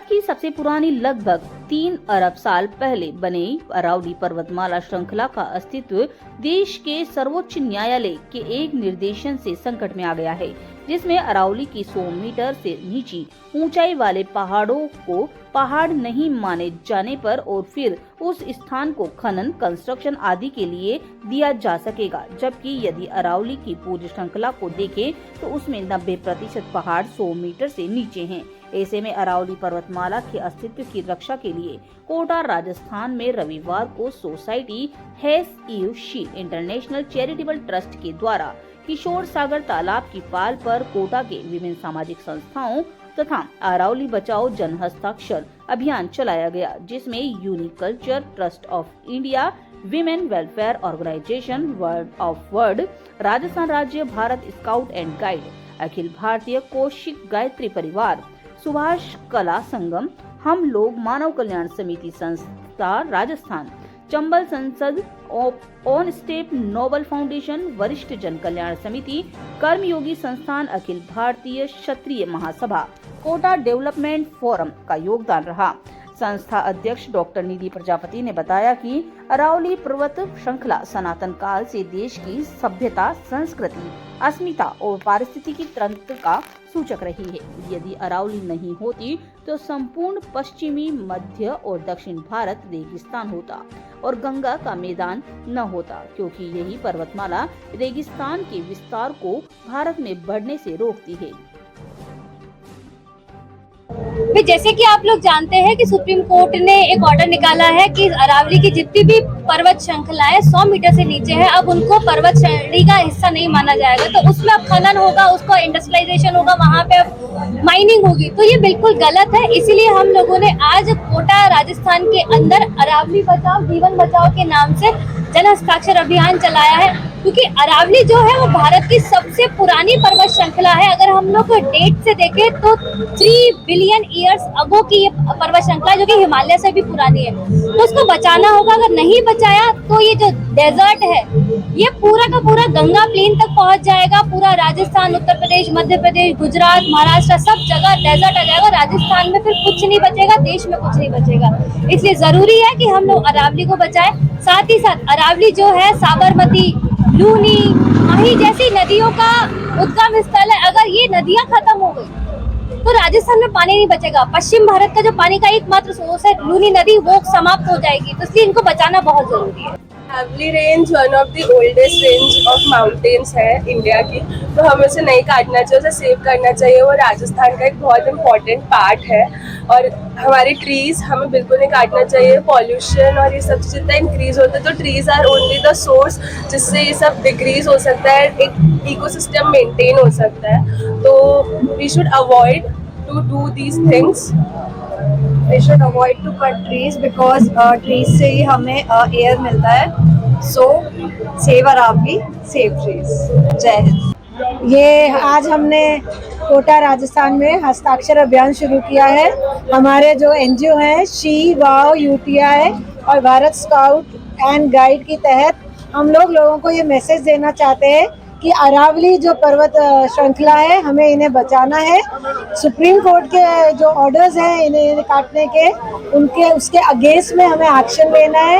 भारत की सबसे पुरानी लगभग 3 अरब साल पहले बने अरावली पर्वतमाला श्रृंखला का अस्तित्व देश के सर्वोच्च न्यायालय के एक निर्देशन से संकट में आ गया है, जिसमें अरावली की 100 मीटर से नीची ऊंचाई वाले पहाड़ों को पहाड़ नहीं माने जाने पर और फिर उस स्थान को खनन, कंस्ट्रक्शन आदि के लिए दिया जा सकेगा। जबकि यदि अरावली की पूरी श्रृंखला को देखें तो उसमें 90% पहाड़ 100 मीटर से नीचे हैं। ऐसे में अरावली पर्वतमाला के अस्तित्व की रक्षा के लिए कोटा, राजस्थान में रविवार को society HESUSHI international charitable trust के द्वारा किशोर सागर तालाब की पाल पर कोटा के विभिन्न सामाजिक संस्थाओं तथा अरावली बचाओ जन हस्ताक्षर अभियान चलाया गया, जिसमें unique culture trust of India, women welfare organisation word of word, Rajasthan राज्य Bharat scout and guide, Akhil Bharatiya Kaushik Gayatri परिवार, सुभाष कला संगम, हम लोग मानव कल्याण समिति संस्था राजस्थान, चंबल संसद ऑन स्टेप नोबल फाउंडेशन, वरिष्ठ जन कल्याण समिति, कर्मयोगी संस्थान, अखिल भारतीय क्षत्रिय महासभा, कोटा डेवलपमेंट फोरम का योगदान रहा। संस्था अध्यक्ष डॉक्टर निधि प्रजापति ने बताया कि अरावली पर्वत श्रृंखला सनातन काल से देश की सभ्यता, संस्कृति, अस्मिता और पारिस्थितिकी तंत्र का सूचक रही है। यदि अरावली नहीं होती तो संपूर्ण पश्चिमी, मध्य और दक्षिण भारत रेगिस्तान होता और गंगा का मैदान न होता, क्योंकि यही पर्वतमाला रेगिस्तान के विस्तार को भारत में बढ़ने से रोकती है। जैसे कि आप लोग जानते हैं कि सुप्रीम कोर्ट ने एक ऑर्डर निकाला है कि अरावली की जितनी भी पर्वत श्रृंखलाएं 100 मीटर से नीचे है, अब उनको पर्वत श्रेणी का हिस्सा नहीं माना जाएगा। तो उसमें अब खनन होगा, उसका इंडस्ट्रियलाइजेशन होगा, वहाँ पे अब माइनिंग होगी। तो ये बिल्कुल गलत है। इसीलिए हम लोगों ने आज कोटा राजस्थान के अंदर अरावली बचाओ जीवन बचाओ के नाम से जन हस्ताक्षर अभियान चलाया है, क्योंकि अरावली जो है वो भारत की सबसे पुरानी पर्वत श्रृंखला है। अगर हम लोग डेट से देखें तो 3 बिलियन ईयर्स अगो की ये पर्वत श्रृंखला, जो कि हिमालय से भी पुरानी है, तो उसको बचाना होगा। अगर नहीं बचाया तो ये जो डेजर्ट है ये पूरा का पूरा गंगा प्लेन तक पहुंच जाएगा। पूरा राजस्थान, उत्तर प्रदेश, मध्य प्रदेश, गुजरात, महाराष्ट्र, सब जगह डेजर्ट आ जाएगा। राजस्थान में फिर कुछ नहीं बचेगा, देश में कुछ नहीं बचेगा। इसलिए जरूरी है कि हम लोग अरावली को बचाएं। साथ ही साथ अरावली जो है साबरमती, लूनी, माही जैसी नदियों का उद्गम स्थल है। अगर ये नदियां खत्म हो गई तो राजस्थान में पानी नहीं बचेगा। पश्चिम भारत का जो पानी का एकमात्र सोर्स है लूनी नदी, वो समाप्त हो जाएगी। तो इसलिए इनको बचाना बहुत जरूरी है। Aravali range one of the oldest range of mountains है इंडिया की, तो हमें उसे नहीं काटना चाहिए, उसे सेव करना चाहिए। वो राजस्थान का एक बहुत इम्पोर्टेंट पार्ट है और हमारी ट्रीज हमें बिल्कुल नहीं काटना चाहिए। पॉल्यूशन और ये सब जितना इंक्रीज होता है तो trees are only the source जिससे ये सब डिक्रीज हो सकता है, एक इकोसिस्टम मेंटेन हो सकता है। तो we should avoid to do these things. We should avoid to cut trees because trees से ही हमें air मिलता है। So save Aravali, save trees। जय हिंद। ये आज हमने कोटा राजस्थान में हस्ताक्षर अभियान शुरू किया है। हमारे जो NGO हैं शी वाओ UTI और भारत स्काउट एंड गाइड के तहत हम लोगों को ये मैसेज देना चाहते हैं कि अरावली जो पर्वत श्रृंखला है हमें इन्हें बचाना है। सुप्रीम कोर्ट के जो ऑर्डर्स हैं इन्हें काटने के, उनके उसके अगेंस्ट में हमें एक्शन लेना है।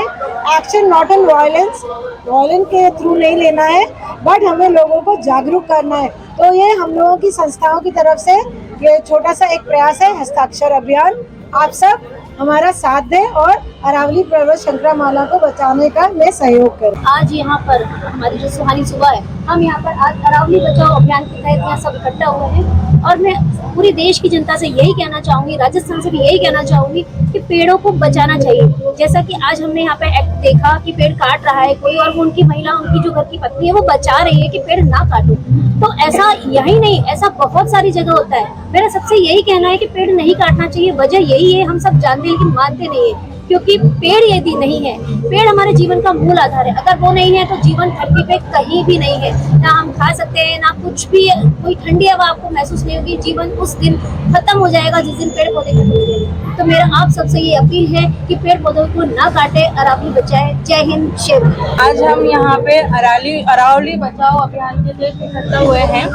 Action not in violence, violence के थ्रू नहीं लेना है, बट हमें लोगों को जागरूक करना है। तो ये हम लोगों की संस्थाओं की तरफ से ये छोटा सा एक प्रयास है, हस्ताक्षर अभियान। आप सब हमारा साथ दें और अरावली पर्वत श्रृंखला माला को बचाने का में सहयोग करें। आज यहाँ पर हमारी जो सुहानी सुबह है, हम यहाँ पर आज अरावली बचाओ अभियान के तहत यहाँ सब इकट्ठा हुए हैं और मैं पूरे देश की जनता से यही कहना चाहूंगी, राजस्थान से भी यही कहना चाहूंगी कि पेड़ों को बचाना चाहिए। जैसा कि आज हमने यहाँ पे एक्ट देखा कि पेड़ काट रहा है कोई, और वो उनकी महिला, उनकी जो घर की पत्नी है वो बचा रही है कि पेड़ ना काटो। तो ऐसा यही नहीं, ऐसा बहुत सारी जगह होता है। मेरा सबसे यही कहना है कि पेड़ नहीं काटना चाहिए। वजह यही है, हम सब जानते हैं लेकिन मानते नहीं है, क्योंकि पेड़ यदि नहीं है, पेड़ हमारे जीवन का मूल आधार है। अगर वो नहीं है तो जीवन धरती पे कहीं भी नहीं है। ना हम खा सकते हैं, ना कुछ भी, कोई ठंडी हवा आपको महसूस नहीं होगी। जीवन उस दिन खत्म हो जाएगा जिस दिन पेड़ पौधे खत्म हो जाएंगे। तो मेरा आप सबसे ये अपील है कि पेड़ पौधों को ना काटे, अरावली बचाए। जय हिंद, शेर। आज हम यहाँ पे अरावली बचाओ अभियान के लिए इकट्ठा हुए हैं।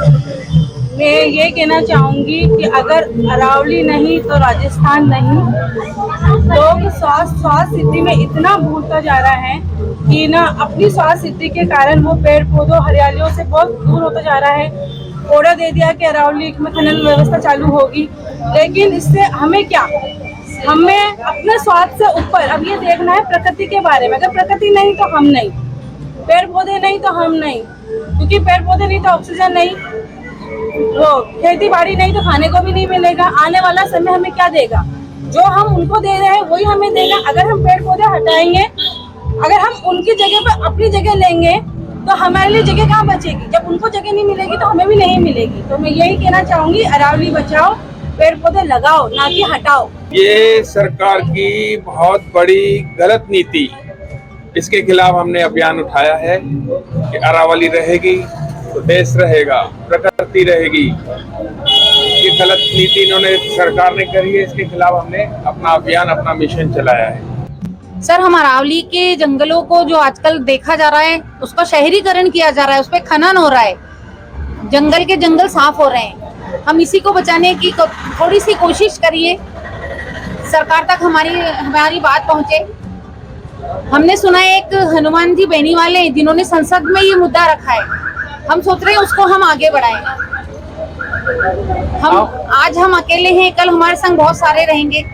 मैं ये कहना चाहूँगी कि अगर अरावली नहीं तो राजस्थान नहीं। लोग स्वास्थ्य स्थिति में इतना भूलता जा रहा है कि ना अपनी स्वास्थ्य स्थिति के कारण वो पेड़ पौधों हरियालियों से बहुत दूर होता जा रहा है। ऑर्डर दे दिया कि अरावली में खनन व्यवस्था चालू होगी, लेकिन इससे हमें क्या, हमें अपने स्वास्थ्य से ऊपर अब ये देखना है प्रकृति के बारे में। अगर प्रकृति नहीं तो हम नहीं, पेड़ पौधे नहीं तो हम नहीं, क्योंकि पेड़ पौधे नहीं तो ऑक्सीजन नहीं, वो खेती बाड़ी नहीं तो खाने को भी नहीं मिलेगा। आने वाला समय हमें क्या देगा? जो हम उनको दे रहे हैं वही हमें देगा। अगर हम पेड़ पौधे हटाएंगे, अगर हम उनकी जगह पर अपनी जगह लेंगे तो हमारे लिए जगह कहाँ बचेगी? जब उनको जगह नहीं मिलेगी तो हमें भी नहीं मिलेगी। तो मैं यही कहना चाहूंगी, अरावली बचाओ, पेड़ पौधे लगाओ, ना कि हटाओ। ये सरकार की बहुत बड़ी गलत नीति, इसके खिलाफ हमने अभियान उठाया है कि अरावली रहेगी तो देश रहेगा, प्रकृति रहेगी। ये गलत नीति इन्होंने सरकार ने करी है, इसके खिलाफ हमने अपना अभियान, अपना मिशन चलाया है। सर, हम अरावली के जंगलों को जो आजकल देखा जा रहा है उसका शहरीकरण किया जा रहा है, उस पर खनन हो रहा है, जंगल के जंगल साफ हो रहे हैं। हम इसी को बचाने की थोड़ी सी कोशिश करिए, सरकार तक हमारी बात पहुंचे। हमने सुना है एक हनुमान जी बेनी वाले जिन्होंने संसद में ये मुद्दा रखा है, हम सोच रहे हैं उसको हम आगे बढ़ाएं। आज हम अकेले हैं, कल हमारे संग बहुत सारे रहेंगे।